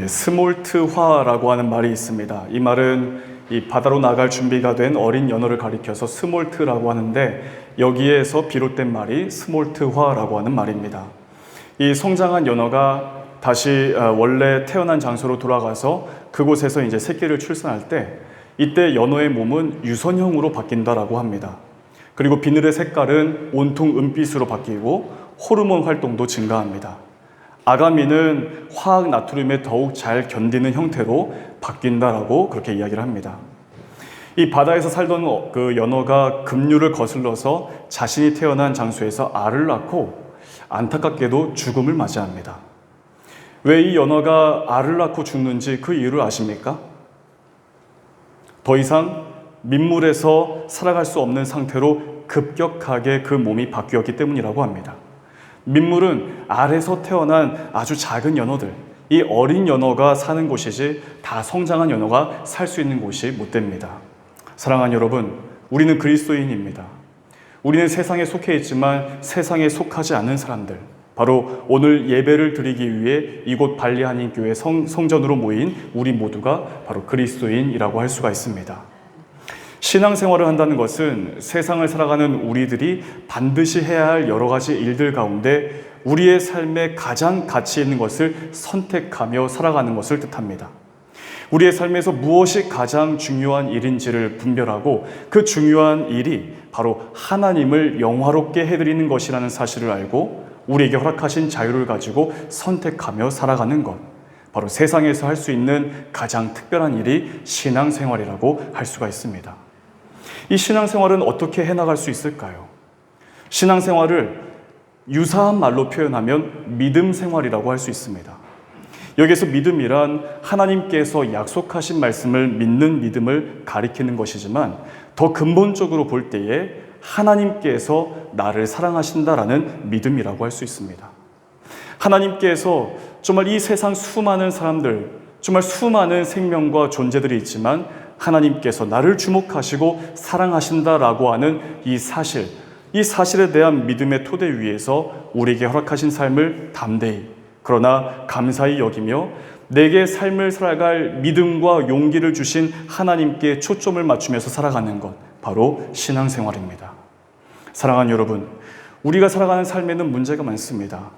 스몰트화라고 하는 말이 있습니다. 이 말은 이 바다로 나갈 준비가 된 어린 연어를 가리켜서 스몰트라고 하는데, 여기에서 비롯된 말이 스몰트화라고 하는 말입니다. 이 성장한 연어가 다시 원래 태어난 장소로 돌아가서 그곳에서 이제 새끼를 출산할 때, 이때 연어의 몸은 유선형으로 바뀐다라고 합니다. 그리고 비늘의 색깔은 온통 은빛으로 바뀌고 호르몬 활동도 증가합니다. 아가미는 화학 나트륨에 더욱 잘 견디는 형태로 바뀐다라고 그렇게 이야기를 합니다. 이 바다에서 살던 그 연어가 급류를 거슬러서 자신이 태어난 장소에서 알을 낳고 안타깝게도 죽음을 맞이합니다. 왜 이 연어가 알을 낳고 죽는지 그 이유를 아십니까? 더 이상 민물에서 살아갈 수 없는 상태로 급격하게 그 몸이 바뀌었기 때문이라고 합니다. 민물은 알에서 태어난 아주 작은 연어들, 이 어린 연어가 사는 곳이지 다 성장한 연어가 살 수 있는 곳이 못 됩니다. 사랑하는 여러분, 우리는 그리스도인입니다. 우리는 세상에 속해 있지만 세상에 속하지 않는 사람들, 바로 오늘 예배를 드리기 위해 이곳 발리한인교회 성전으로 모인 우리 모두가 바로 그리스도인이라고 할 수가 있습니다. 신앙생활을 한다는 것은 세상을 살아가는 우리들이 반드시 해야 할 여러 가지 일들 가운데 우리의 삶에 가장 가치 있는 것을 선택하며 살아가는 것을 뜻합니다. 우리의 삶에서 무엇이 가장 중요한 일인지를 분별하고 그 중요한 일이 바로 하나님을 영화롭게 해드리는 것이라는 사실을 알고 우리에게 허락하신 자유를 가지고 선택하며 살아가는 것, 바로 세상에서 할 수 있는 가장 특별한 일이 신앙생활이라고 할 수가 있습니다. 이 신앙생활은 어떻게 해나갈 수 있을까요? 신앙생활을 유사한 말로 표현하면 믿음생활이라고 할 수 있습니다. 여기서 믿음이란 하나님께서 약속하신 말씀을 믿는 믿음을 가리키는 것이지만, 더 근본적으로 볼 때에 하나님께서 나를 사랑하신다라는 믿음이라고 할 수 있습니다. 하나님께서 정말 이 세상 수많은 사람들, 정말 수많은 생명과 존재들이 있지만 하나님께서 나를 주목하시고 사랑하신다라고 하는 이 사실에 대한 믿음의 토대 위에서 우리에게 허락하신 삶을 담대히, 그러나 감사히 여기며 내게 삶을 살아갈 믿음과 용기를 주신 하나님께 초점을 맞추면서 살아가는 것, 바로 신앙생활입니다. 사랑하는 여러분, 우리가 살아가는 삶에는 문제가 많습니다.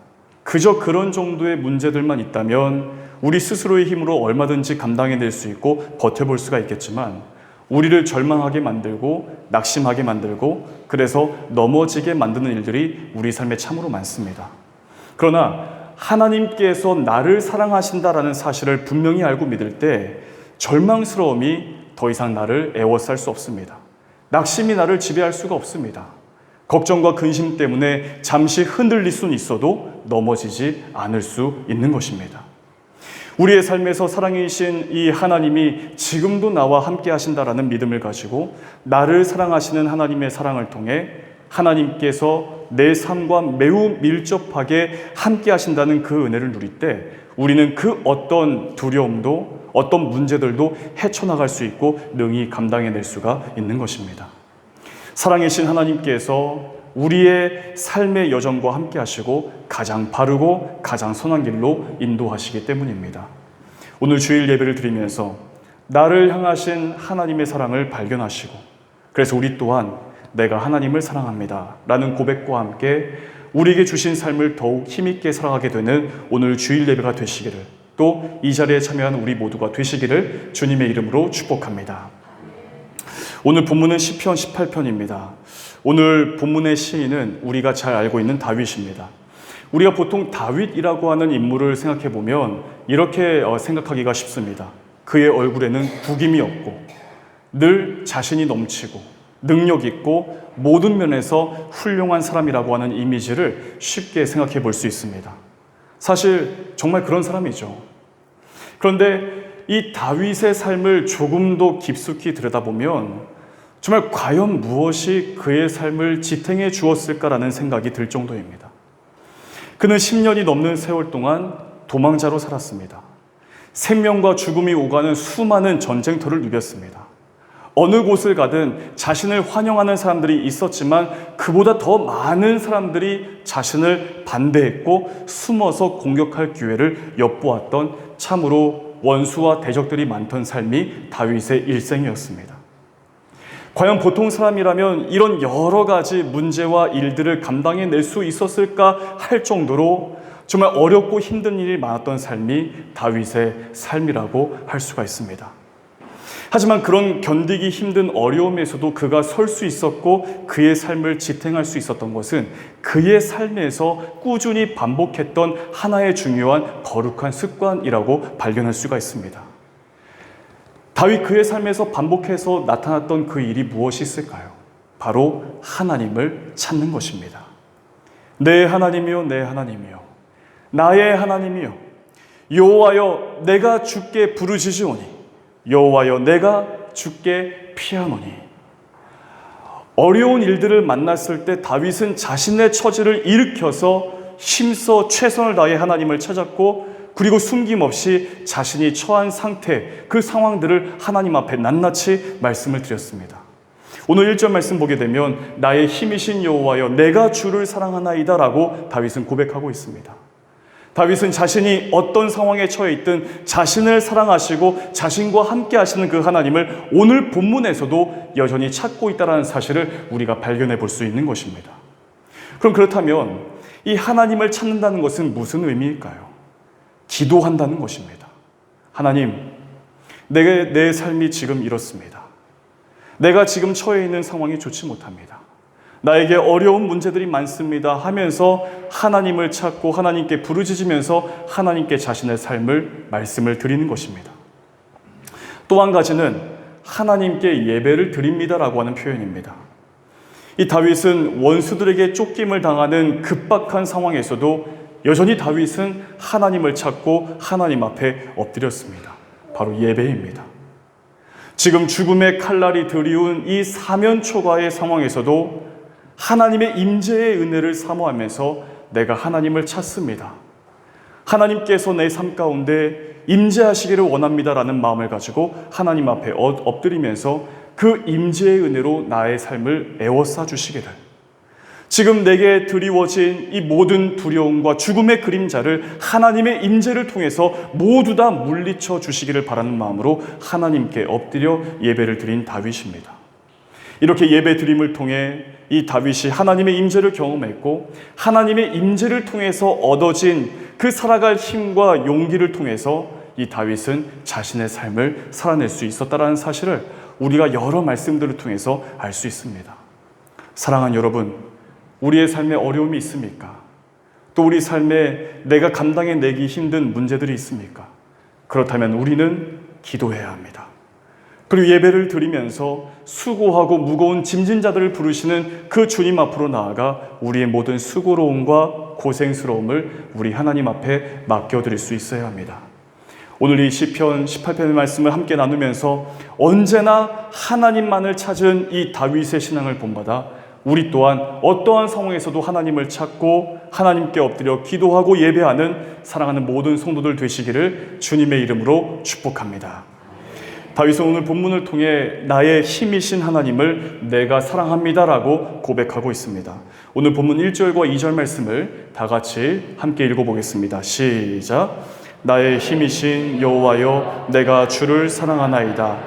그저 그런 정도의 문제들만 있다면 우리 스스로의 힘으로 얼마든지 감당해낼 수 있고 버텨볼 수가 있겠지만, 우리를 절망하게 만들고 낙심하게 만들고 그래서 넘어지게 만드는 일들이 우리 삶에 참으로 많습니다. 그러나 하나님께서 나를 사랑하신다라는 사실을 분명히 알고 믿을 때 절망스러움이 더 이상 나를 애워쌀 수 없습니다. 낙심이 나를 지배할 수가 없습니다. 걱정과 근심 때문에 잠시 흔들릴 수는 있어도 넘어지지 않을 수 있는 것입니다. 우리의 삶에서 사랑이신 이 하나님이 지금도 나와 함께 하신다라는 믿음을 가지고 나를 사랑하시는 하나님의 사랑을 통해 하나님께서 내 삶과 매우 밀접하게 함께 하신다는 그 은혜를 누릴 때 우리는 그 어떤 두려움도 어떤 문제들도 헤쳐나갈 수 있고 능히 감당해낼 수가 있는 것입니다. 사랑이신 하나님께서 우리의 삶의 여정과 함께 하시고 가장 바르고 가장 선한 길로 인도하시기 때문입니다. 오늘 주일 예배를 드리면서 나를 향하신 하나님의 사랑을 발견하시고, 그래서 우리 또한 내가 하나님을 사랑합니다 라는 고백과 함께 우리에게 주신 삶을 더욱 힘있게 살아가게 되는 오늘 주일 예배가 되시기를, 또 이 자리에 참여한 우리 모두가 되시기를 주님의 이름으로 축복합니다. 오늘 본문은 시편 18편입니다. 오늘 본문의 시인은 우리가 잘 알고 있는 다윗입니다. 우리가 보통 다윗이라고 하는 인물을 생각해 보면 이렇게 생각하기가 쉽습니다. 그의 얼굴에는 구김이 없고 늘 자신이 넘치고 능력 있고 모든 면에서 훌륭한 사람이라고 하는 이미지를 쉽게 생각해 볼 수 있습니다. 사실 정말 그런 사람이죠. 그런데 이 다윗의 삶을 조금 더 깊숙이 들여다보면 정말 과연 무엇이 그의 삶을 지탱해 주었을까라는 생각이 들 정도입니다. 그는 10년이 넘는 세월 동안 도망자로 살았습니다. 생명과 죽음이 오가는 수많은 전쟁터를 누볐습니다. 어느 곳을 가든 자신을 환영하는 사람들이 있었지만 그보다 더 많은 사람들이 자신을 반대했고 숨어서 공격할 기회를 엿보았던 참으로 원수와 대적들이 많던 삶이 다윗의 일생이었습니다. 과연 보통 사람이라면 이런 여러 가지 문제와 일들을 감당해낼 수 있었을까 할 정도로 정말 어렵고 힘든 일이 많았던 삶이 다윗의 삶이라고 할 수가 있습니다. 하지만 그런 견디기 힘든 어려움에서도 그가 설 수 있었고 그의 삶을 지탱할 수 있었던 것은 그의 삶에서 꾸준히 반복했던 하나의 중요한 거룩한 습관이라고 발견할 수가 있습니다. 다윗 그의 삶에서 반복해서 나타났던 그 일이 무엇이 있을까요? 바로 하나님을 찾는 것입니다. 내 하나님이요, 내 하나님이요, 나의 하나님이요, 여호와여 내가 주께 부르짖으오니 여호와여 내가 주께 피하노니. 어려운 일들을 만났을 때 다윗은 자신의 처지를 일으켜서 힘써 최선을 다해 하나님을 찾았고, 그리고 숨김없이 자신이 처한 상태, 그 상황들을 하나님 앞에 낱낱이 말씀을 드렸습니다. 오늘 1절 말씀 보게 되면 나의 힘이신 여호와여 내가 주를 사랑하나이다 라고 다윗은 고백하고 있습니다. 다윗은 자신이 어떤 상황에 처해 있든 자신을 사랑하시고 자신과 함께 하시는 그 하나님을 오늘 본문에서도 여전히 찾고 있다는 사실을 우리가 발견해 볼 수 있는 것입니다. 그럼 그렇다면 이 하나님을 찾는다는 것은 무슨 의미일까요? 기도한다는 것입니다. 하나님, 내 삶이 지금 이렇습니다. 내가 지금 처해 있는 상황이 좋지 못합니다. 나에게 어려운 문제들이 많습니다 하면서 하나님을 찾고 하나님께 부르짖으면서 하나님께 자신의 삶을 말씀을 드리는 것입니다. 또 한 가지는 하나님께 예배를 드립니다라고 하는 표현입니다. 이 다윗은 원수들에게 쫓김을 당하는 급박한 상황에서도 여전히 다윗은 하나님을 찾고 하나님 앞에 엎드렸습니다. 바로 예배입니다. 지금 죽음의 칼날이 드리운 이 사면초가의 상황에서도 하나님의 임재의 은혜를 사모하면서 내가 하나님을 찾습니다. 하나님께서 내 삶 가운데 임재하시기를 원합니다라는 마음을 가지고 하나님 앞에 엎드리면서 그 임재의 은혜로 나의 삶을 에워싸 주시기를, 지금 내게 드리워진 이 모든 두려움과 죽음의 그림자를 하나님의 임재를 통해서 모두 다 물리쳐 주시기를 바라는 마음으로 하나님께 엎드려 예배를 드린 다윗입니다. 이렇게 예배 드림을 통해 이 다윗이 하나님의 임재를 경험했고, 하나님의 임재를 통해서 얻어진 그 살아갈 힘과 용기를 통해서 이 다윗은 자신의 삶을 살아낼 수 있었다는 사실을 우리가 여러 말씀들을 통해서 알 수 있습니다. 사랑하는 여러분, 우리의 삶에 어려움이 있습니까? 또 우리 삶에 내가 감당해내기 힘든 문제들이 있습니까? 그렇다면 우리는 기도해야 합니다. 그리고 예배를 드리면서 수고하고 무거운 짐진 자들을 부르시는 그 주님 앞으로 나아가 우리의 모든 수고로움과 고생스러움을 우리 하나님 앞에 맡겨드릴 수 있어야 합니다. 오늘 이 시편 18편의 말씀을 함께 나누면서 언제나 하나님만을 찾은 이 다윗의 신앙을 본받아 우리 또한 어떠한 상황에서도 하나님을 찾고 하나님께 엎드려 기도하고 예배하는 사랑하는 모든 성도들 되시기를 주님의 이름으로 축복합니다. 다윗은 오늘 본문을 통해 나의 힘이신 하나님을 내가 사랑합니다라고 고백하고 있습니다. 오늘 본문 1절과 2절 말씀을 다 같이 함께 읽어보겠습니다. 시작. 나의 힘이신 여호와여 내가 주를 사랑하나이다.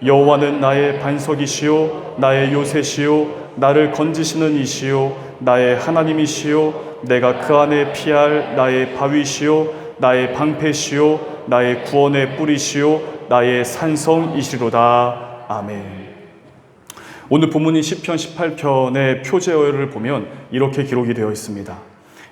여호와는 나의 반석이시요 나의 요새시요 나를 건지시는 이시요 나의 하나님이시요 내가 그 안에 피할 나의 바위시요 나의 방패시요 나의 구원의 뿌리시요 나의 산성이시로다. 아멘. 오늘 본문인 시편 18편의 표제어를 보면 이렇게 기록이 되어 있습니다.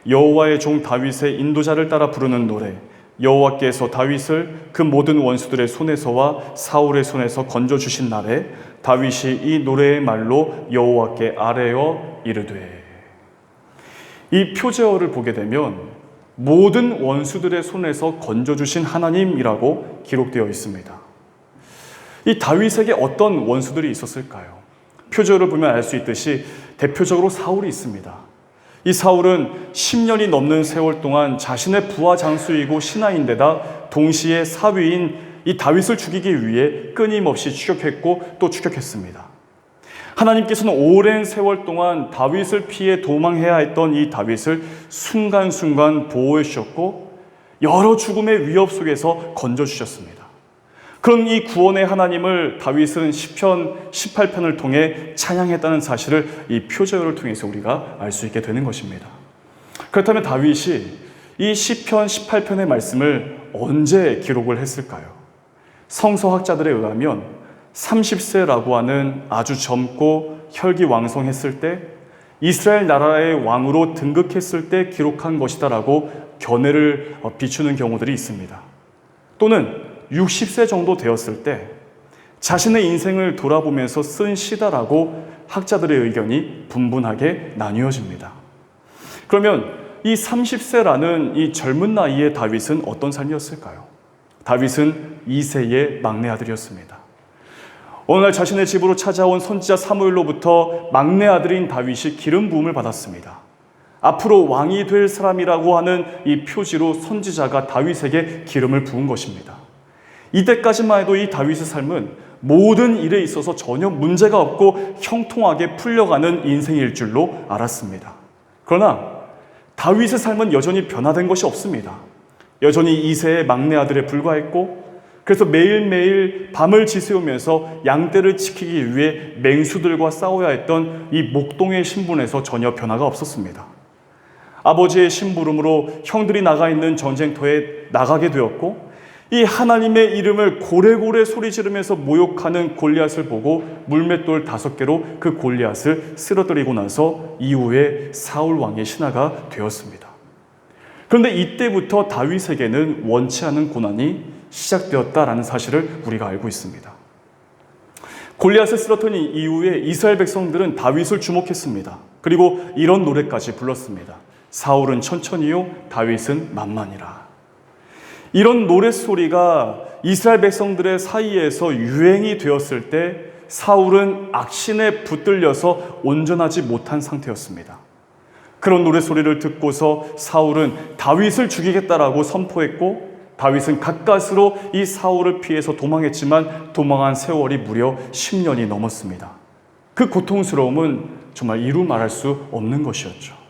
여호와의 종 다윗의 인도자를 따라 부르는 노래. 여호와께서 다윗을 그 모든 원수들의 손에서와 사울의 손에서 건져주신 날에 다윗이 이 노래의 말로 여호와께 아뢰어 이르되. 이 표제어를 보게 되면 모든 원수들의 손에서 건져주신 하나님이라고 기록되어 있습니다. 이 다윗에게 어떤 원수들이 있었을까요? 표제어를 보면 알 수 있듯이 대표적으로 사울이 있습니다. 이 사울은 10년이 넘는 세월 동안 자신의 부하 장수이고 신하인데다 동시에 사위인 이 다윗을 죽이기 위해 끊임없이 추격했고 또 추격했습니다. 하나님께서는 오랜 세월 동안 다윗을 피해 도망해야 했던 이 다윗을 순간순간 보호해 주셨고, 여러 죽음의 위협 속에서 건져주셨습니다. 그런 이 구원의 하나님을 다윗은 시편 18편을 통해 찬양했다는 사실을 이 표제어를 통해서 우리가 알 수 있게 되는 것입니다. 그렇다면 다윗이 이 시편 18편의 말씀을 언제 기록을 했을까요? 성서학자들에 의하면 30세라고 하는 아주 젊고 혈기왕성했을 때 이스라엘 나라의 왕으로 등극했을 때 기록한 것이다라고 견해를 비추는 경우들이 있습니다. 또는 60세 정도 되었을 때 자신의 인생을 돌아보면서 쓴 시다라고 학자들의 의견이 분분하게 나뉘어집니다. 그러면 이 30세라는 이 젊은 나이의 다윗은 어떤 삶이었을까요? 다윗은 이새의 막내 아들이었습니다. 어느 날 자신의 집으로 찾아온 선지자 사무엘로부터 막내 아들인 다윗이 기름 부음을 받았습니다. 앞으로 왕이 될 사람이라고 하는 이 표지로 선지자가 다윗에게 기름을 부은 것입니다. 이때까지만 해도 이 다윗의 삶은 모든 일에 있어서 전혀 문제가 없고 형통하게 풀려가는 인생일 줄로 알았습니다. 그러나 다윗의 삶은 여전히 변화된 것이 없습니다. 여전히 이새의 막내 아들에 불과했고, 그래서 매일매일 밤을 지새우면서 양떼를 지키기 위해 맹수들과 싸워야 했던 이 목동의 신분에서 전혀 변화가 없었습니다. 아버지의 심부름으로 형들이 나가 있는 전쟁터에 나가게 되었고, 이 하나님의 이름을 고래고래 소리 지르면서 모욕하는 골리앗을 보고 물맷돌 5개로 그 골리앗을 쓰러뜨리고 나서 이후에 사울 왕의 신하가 되었습니다. 그런데 이때부터 다윗에게는 원치 않은 고난이 시작되었다라는 사실을 우리가 알고 있습니다. 골리앗을 쓰러뜨린 이후에 이스라엘 백성들은 다윗을 주목했습니다. 그리고 이런 노래까지 불렀습니다. 사울은 천천히요, 다윗은 만만이라. 이런 노랫소리가 이스라엘 백성들의 사이에서 유행이 되었을 때 사울은 악신에 붙들려서 온전하지 못한 상태였습니다. 그런 노랫소리를 듣고서 사울은 다윗을 죽이겠다라고 선포했고, 다윗은 가까스로 이 사울을 피해서 도망했지만 도망한 세월이 무려 10년이 넘었습니다. 그 고통스러움은 정말 이루 말할 수 없는 것이었죠.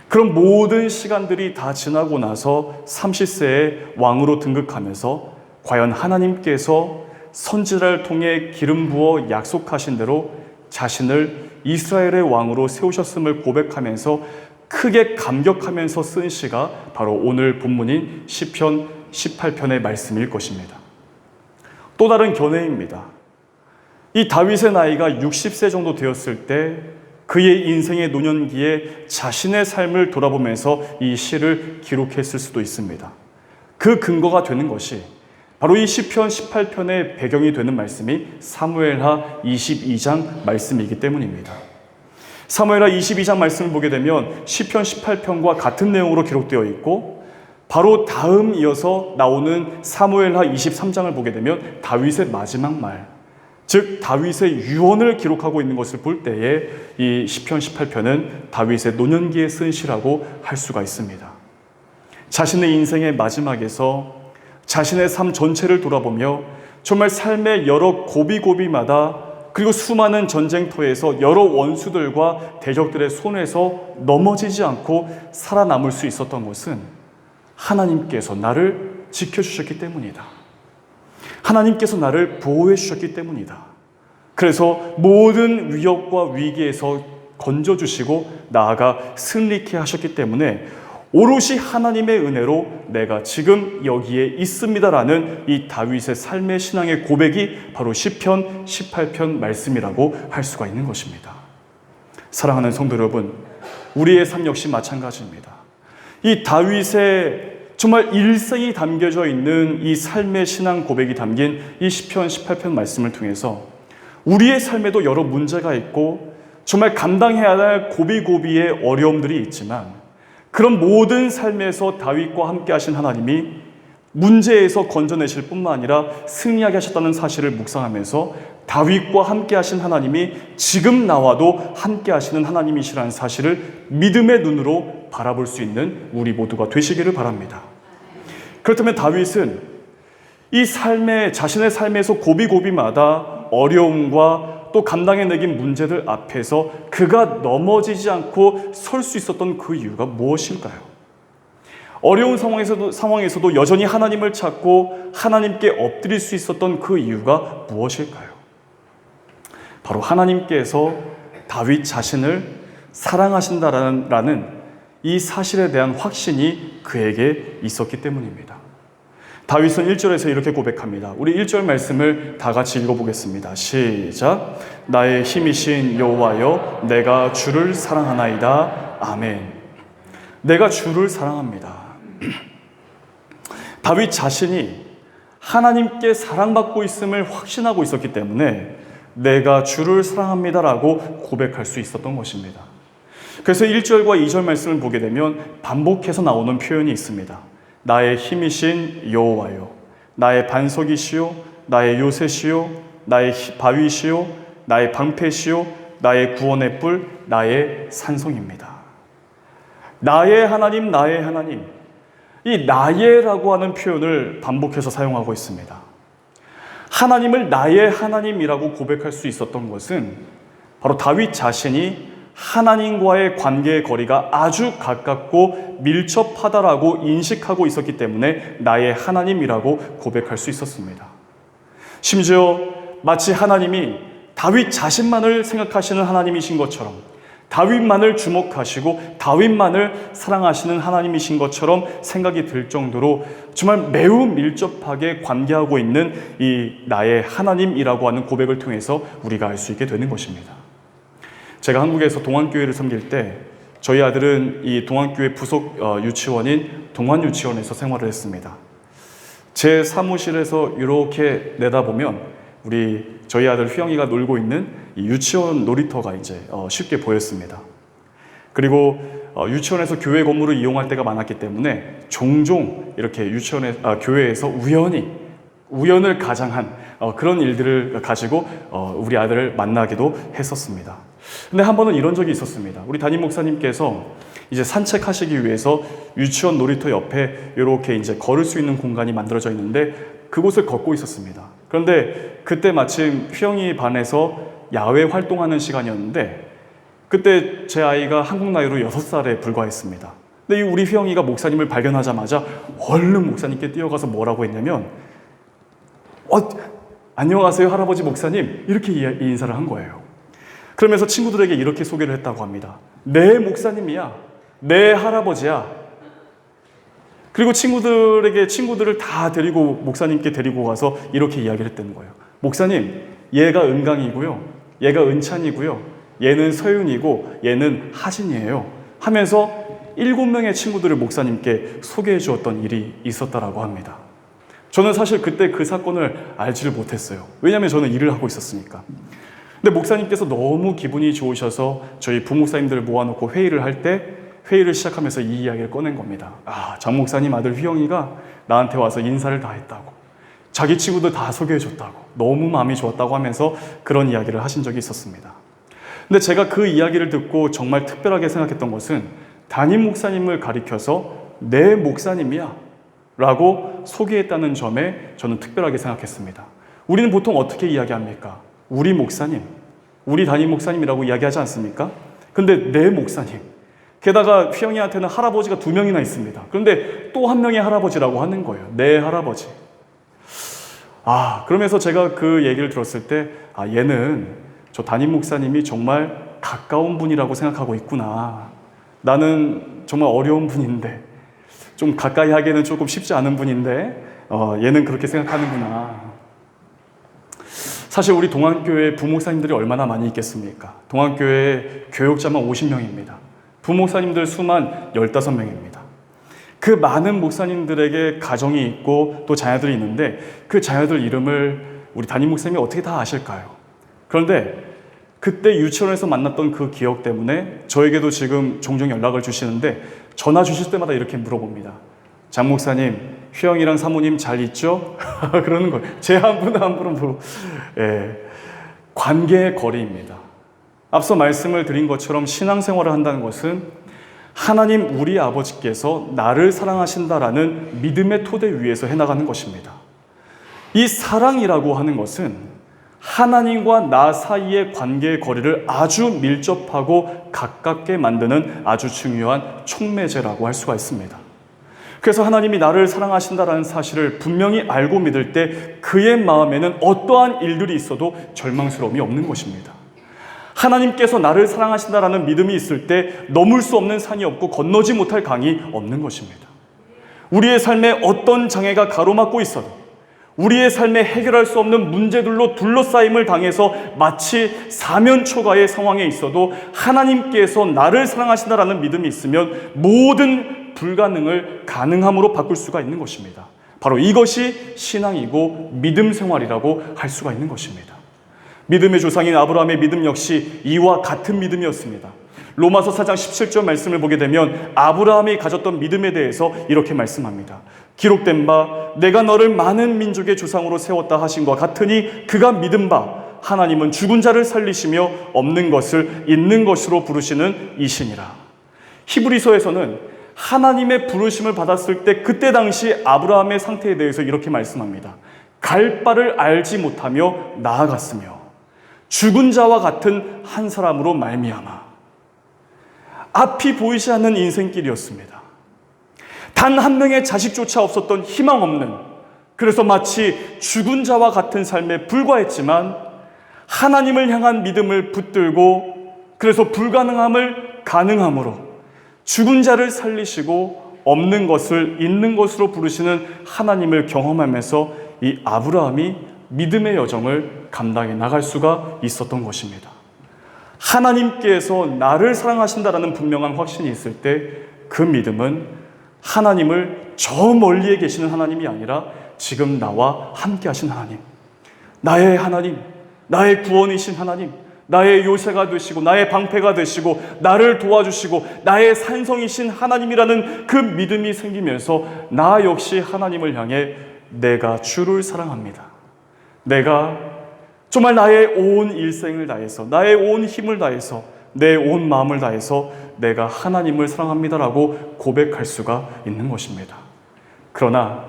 그런 모든 시간들이 다 지나고 나서 30세에 왕으로 등극하면서 과연 하나님께서 선지자를 통해 기름 부어 약속하신 대로 자신을 이스라엘의 왕으로 세우셨음을 고백하면서 크게 감격하면서 쓴 시가 바로 오늘 본문인 시편 18편의 말씀일 것입니다. 또 다른 견해입니다. 이 다윗의 나이가 60세 정도 되었을 때 그의 인생의 노년기에 자신의 삶을 돌아보면서 이 시를 기록했을 수도 있습니다. 그 근거가 되는 것이 바로 이 시편 18편의 배경이 되는 말씀이 사무엘하 22장 말씀이기 때문입니다. 사무엘하 22장 말씀을 보게 되면 시편 18편과 같은 내용으로 기록되어 있고, 바로 다음 이어서 나오는 사무엘하 23장을 보게 되면 다윗의 마지막 말, 즉 다윗의 유언을 기록하고 있는 것을 볼 때에 이 시편 18편은 다윗의 노년기에 쓴 시라고 할 수가 있습니다. 자신의 인생의 마지막에서 자신의 삶 전체를 돌아보며 정말 삶의 여러 고비고비마다, 그리고 수많은 전쟁터에서 여러 원수들과 대적들의 손에서 넘어지지 않고 살아남을 수 있었던 것은 하나님께서 나를 지켜주셨기 때문이다. 하나님께서 나를 보호해 주셨기 때문이다. 그래서 모든 위협과 위기에서 건져주시고 나아가 승리케 하셨기 때문에 오롯이 하나님의 은혜로 내가 지금 여기에 있습니다라는 이 다윗의 삶의 신앙의 고백이 바로 시편 18편 말씀이라고 할 수가 있는 것입니다. 사랑하는 성도 여러분, 우리의 삶 역시 마찬가지입니다. 이 다윗의 정말 일생이 담겨져 있는 이 삶의 신앙 고백이 담긴 이 시편 18편 말씀을 통해서 우리의 삶에도 여러 문제가 있고 정말 감당해야 할 고비고비의 어려움들이 있지만, 그런 모든 삶에서 다윗과 함께 하신 하나님이 문제에서 건져내실 뿐만 아니라 승리하게 하셨다는 사실을 묵상하면서 다윗과 함께 하신 하나님이 지금 나와도 함께 하시는 하나님이시라는 사실을 믿음의 눈으로 바라볼 수 있는 우리 모두가 되시기를 바랍니다. 그렇다면 다윗은 이 자신의 삶에서 고비고비마다 어려움과 또 감당해내긴 문제들 앞에서 그가 넘어지지 않고 설 수 있었던 그 이유가 무엇일까요? 어려운 상황에서도 여전히 하나님을 찾고 하나님께 엎드릴 수 있었던 그 이유가 무엇일까요? 바로 하나님께서 다윗 자신을 사랑하신다라는 이 사실에 대한 확신이 그에게 있었기 때문입니다. 다윗은 1절에서 이렇게 고백합니다. 우리 1절 말씀을 다 같이 읽어보겠습니다. 시작. 나의 힘이신 여호와여, 내가 주를 사랑하나이다. 아멘. 내가 주를 사랑합니다. 다윗 자신이 하나님께 사랑받고 있음을 확신하고 있었기 때문에 내가 주를 사랑합니다라고 고백할 수 있었던 것입니다. 그래서 1절과 2절 말씀을 보게 되면 반복해서 나오는 표현이 있습니다. 나의 힘이신 여호와요, 나의 반석이시요, 나의 요새시요, 나의 바위시요, 나의 방패시요, 나의 구원의 뿔, 나의 산성입니다. 나의 하나님, 나의 하나님. 이 나의라고 하는 표현을 반복해서 사용하고 있습니다. 하나님을 나의 하나님이라고 고백할 수 있었던 것은 바로 다윗 자신이 하나님과의 관계의 거리가 아주 가깝고 밀접하다라고 인식하고 있었기 때문에 나의 하나님이라고 고백할 수 있었습니다. 심지어 마치 하나님이 다윗 자신만을 생각하시는 하나님이신 것처럼, 다윗만을 주목하시고 다윗만을 사랑하시는 하나님이신 것처럼 생각이 들 정도로 정말 매우 밀접하게 관계하고 있는 이 나의 하나님이라고 하는 고백을 통해서 우리가 알 수 있게 되는 것입니다. 제가 한국에서 동안교회를 섬길 때 저희 아들은 이 동안교회 부속 유치원인 동안유치원에서 생활을 했습니다. 제 사무실에서 이렇게 내다보면 저희 아들 휘영이가 놀고 있는 이 유치원 놀이터가 이제 쉽게 보였습니다. 그리고 유치원에서 교회 건물을 이용할 때가 많았기 때문에 종종 이렇게 교회에서 우연을 가장한 그런 일들을 가지고 우리 아들을 만나기도 했었습니다. 근데 한 번은 이런 적이 있었습니다. 우리 담임 목사님께서 이제 산책하시기 위해서 유치원 놀이터 옆에 이렇게 이제 걸을 수 있는 공간이 만들어져 있는데 그곳을 걷고 있었습니다. 그런데 그때 마침 휘영이 반에서 야외 활동하는 시간이었는데 그때 제 아이가 한국 나이로 6살에 불과했습니다. 근데 우리 휘영이가 목사님을 발견하자마자 얼른 목사님께 뛰어가서 뭐라고 했냐면 안녕하세요 할아버지 목사님, 이렇게 인사를 한 거예요. 그러면서 친구들에게 이렇게 소개를 했다고 합니다. 내 목사님이야, 내 할아버지야. 그리고 친구들을 다 데리고 목사님께 데리고 가서 이렇게 이야기를 했다는 거예요. 목사님, 얘가 은강이고요, 얘가 은찬이고요, 얘는 서윤이고 얘는 하진이에요 하면서 7명의 친구들을 목사님께 소개해 주었던 일이 있었다라고 합니다. 저는 사실 그때 그 사건을 알지를 못했어요. 왜냐하면 저는 일을 하고 있었으니까. 근데 목사님께서 너무 기분이 좋으셔서 저희 부목사님들을 모아놓고 회의를 시작하면서 이 이야기를 꺼낸 겁니다. 장 목사님 아들 휘영이가 나한테 와서 인사를 다 했다고, 자기 친구들 다 소개해줬다고, 너무 마음이 좋았다고 하면서 그런 이야기를 하신 적이 있었습니다. 근데 제가 그 이야기를 듣고 정말 특별하게 생각했던 것은 담임 목사님을 가리켜서 내 목사님이야 라고 소개했다는 점에 저는 특별하게 생각했습니다. 우리는 보통 어떻게 이야기합니까? 우리 목사님, 우리 담임 목사님이라고 이야기하지 않습니까? 근데 내 목사님, 게다가 휘영이한테는 할아버지가 2명이나 있습니다. 그런데 또 한 명의 할아버지라고 하는 거예요. 내 할아버지. 그러면서 제가 그 얘기를 들었을 때 얘는 저 담임 목사님이 정말 가까운 분이라고 생각하고 있구나. 나는 정말 어려운 분인데, 좀 가까이 하기에는 조금 쉽지 않은 분인데 얘는 그렇게 생각하는구나. 사실 우리 동안교회 부목사님들이 얼마나 많이 있겠습니까? 동안교회 교역자만 50명입니다. 부목사님들 수만 15명입니다. 그 많은 목사님들에게 가정이 있고 또 자녀들이 있는데 그 자녀들 이름을 우리 담임 목사님이 어떻게 다 아실까요? 그런데 그때 유치원에서 만났던 그 기억 때문에 저에게도 지금 종종 연락을 주시는데 전화 주실 때마다 이렇게 물어봅니다. 장 목사님, 휘영이랑 사모님 잘 있죠? 그러는 거예요. 제 한 분 한 분은 관계의 거리입니다. 앞서 말씀을 드린 것처럼 신앙생활을 한다는 것은 하나님 우리 아버지께서 나를 사랑하신다라는 믿음의 토대 위에서 해나가는 것입니다. 이 사랑이라고 하는 것은 하나님과 나 사이의 관계의 거리를 아주 밀접하고 가깝게 만드는 아주 중요한 촉매제라고 할 수가 있습니다. 그래서 하나님이 나를 사랑하신다라는 사실을 분명히 알고 믿을 때 그의 마음에는 어떠한 일들이 있어도 절망스러움이 없는 것입니다. 하나님께서 나를 사랑하신다라는 믿음이 있을 때 넘을 수 없는 산이 없고 건너지 못할 강이 없는 것입니다. 우리의 삶에 어떤 장애가 가로막고 있어도, 우리의 삶에 해결할 수 없는 문제들로 둘러싸임을 당해서 마치 사면초가의 상황에 있어도 하나님께서 나를 사랑하신다라는 믿음이 있으면 모든 불가능을 가능함으로 바꿀 수가 있는 것입니다. 바로 이것이 신앙이고 믿음 생활이라고 할 수가 있는 것입니다. 믿음의 조상인 아브라함의 믿음 역시 이와 같은 믿음이었습니다. 로마서 4장 17절 말씀을 보게 되면 아브라함이 가졌던 믿음에 대해서 이렇게 말씀합니다. 기록된 바 내가 너를 많은 민족의 조상으로 세웠다 하신과 같으니 그가 믿은 바 하나님은 죽은 자를 살리시며 없는 것을 있는 것으로 부르시는 이시니라. 히브리서에서는 하나님의 부르심을 받았을 때 그때 당시 아브라함의 상태에 대해서 이렇게 말씀합니다. 갈 바를 알지 못하며 나아갔으며 죽은 자와 같은 한 사람으로 말미암아. 앞이 보이지 않는 인생길이었습니다. 단 한 명의 자식조차 없었던 희망 없는, 그래서 마치 죽은 자와 같은 삶에 불과했지만 하나님을 향한 믿음을 붙들고 그래서 불가능함을 가능함으로 죽은 자를 살리시고 없는 것을 있는 것으로 부르시는 하나님을 경험하면서 이 아브라함이 믿음의 여정을 감당해 나갈 수가 있었던 것입니다. 하나님께서 나를 사랑하신다라는 분명한 확신이 있을 때 그 믿음은 하나님을 저 멀리에 계시는 하나님이 아니라 지금 나와 함께 하신 하나님, 나의 하나님, 나의 구원이신 하나님, 나의 요새가 되시고 나의 방패가 되시고 나를 도와주시고 나의 산성이신 하나님이라는 그 믿음이 생기면서 나 역시 하나님을 향해 내가 주를 사랑합니다. 내가 정말 나의 온 일생을 다해서, 나의 온 힘을 다해서, 내 온 마음을 다해서 내가 하나님을 사랑합니다라고 고백할 수가 있는 것입니다. 그러나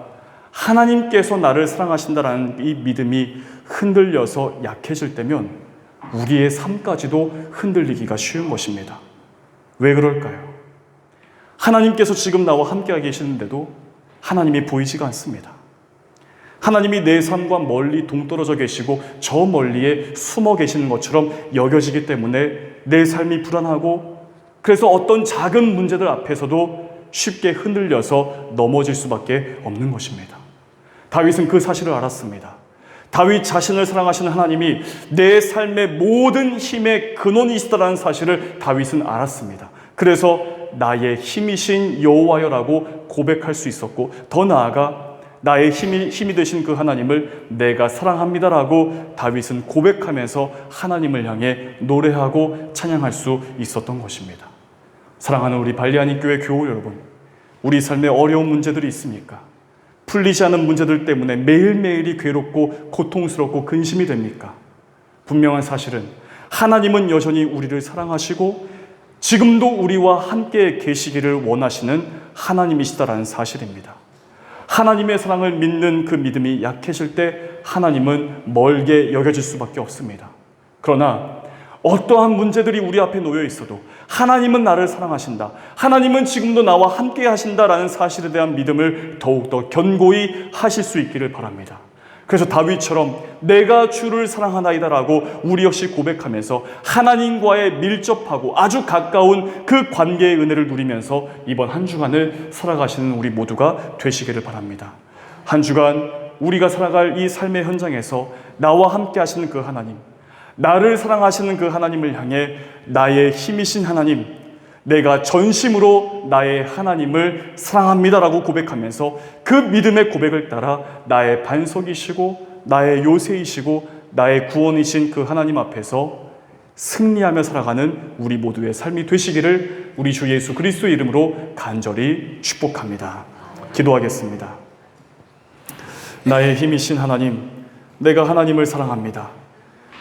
하나님께서 나를 사랑하신다라는 이 믿음이 흔들려서 약해질 때면 우리의 삶까지도 흔들리기가 쉬운 것입니다. 왜 그럴까요? 하나님께서 지금 나와 함께 계시는데도 하나님이 보이지가 않습니다. 하나님이 내 삶과 멀리 동떨어져 계시고 저 멀리에 숨어 계시는 것처럼 여겨지기 때문에 내 삶이 불안하고 그래서 어떤 작은 문제들 앞에서도 쉽게 흔들려서 넘어질 수밖에 없는 것입니다. 다윗은 그 사실을 알았습니다. 다윗 자신을 사랑하시는 하나님이 내 삶의 모든 힘의 근원이시다라는 사실을 다윗은 알았습니다. 그래서 나의 힘이신 여호와여라고 고백할 수 있었고 더 나아가 나의 힘이 되신 그 하나님을 내가 사랑합니다라고 다윗은 고백하면서 하나님을 향해 노래하고 찬양할 수 있었던 것입니다. 사랑하는 우리 발리아니 교회 교우 여러분, 우리 삶에 어려운 문제들이 있습니까? 풀리지 않은 문제들 때문에 매일매일이 괴롭고 고통스럽고 근심이 됩니까? 분명한 사실은 하나님은 여전히 우리를 사랑하시고 지금도 우리와 함께 계시기를 원하시는 하나님이시다라는 사실입니다. 하나님의 사랑을 믿는 그 믿음이 약해질 때 하나님은 멀게 여겨질 수밖에 없습니다. 그러나 어떠한 문제들이 우리 앞에 놓여 있어도 하나님은 나를 사랑하신다, 하나님은 지금도 나와 함께 하신다라는 사실에 대한 믿음을 더욱더 견고히 하실 수 있기를 바랍니다. 그래서 다윗처럼 내가 주를 사랑하나이다라고 우리 역시 고백하면서 하나님과의 밀접하고 아주 가까운 그 관계의 은혜를 누리면서 이번 한 주간을 살아가시는 우리 모두가 되시기를 바랍니다. 한 주간 우리가 살아갈 이 삶의 현장에서 나와 함께 하시는 그 하나님, 나를 사랑하시는 그 하나님을 향해 나의 힘이신 하나님, 내가 전심으로 나의 하나님을 사랑합니다라고 고백하면서 그 믿음의 고백을 따라 나의 반석이시고 나의 요새이시고 나의 구원이신 그 하나님 앞에서 승리하며 살아가는 우리 모두의 삶이 되시기를 우리 주 예수 그리스도의 이름으로 간절히 축복합니다. 기도하겠습니다. 나의 힘이신 하나님, 내가 하나님을 사랑합니다.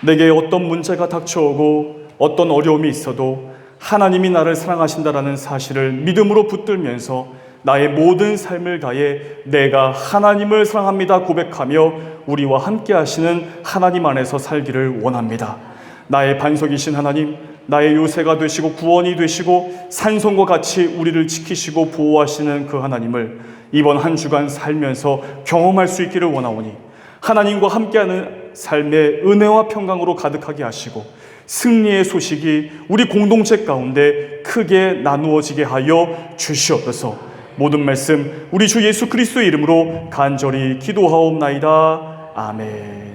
내게 어떤 문제가 닥쳐오고 어떤 어려움이 있어도 하나님이 나를 사랑하신다라는 사실을 믿음으로 붙들면서 나의 모든 삶을 다해 내가 하나님을 사랑합니다 고백하며 우리와 함께 하시는 하나님 안에서 살기를 원합니다. 나의 반석이신 하나님, 나의 요새가 되시고 구원이 되시고 산성과 같이 우리를 지키시고 보호하시는 그 하나님을 이번 한 주간 살면서 경험할 수 있기를 원하오니 하나님과 함께하는 삶의 은혜와 평강으로 가득하게 하시고 승리의 소식이 우리 공동체 가운데 크게 나누어지게 하여 주시옵소서. 모든 말씀 우리 주 예수 그리스도의 이름으로 간절히 기도하옵나이다. 아멘.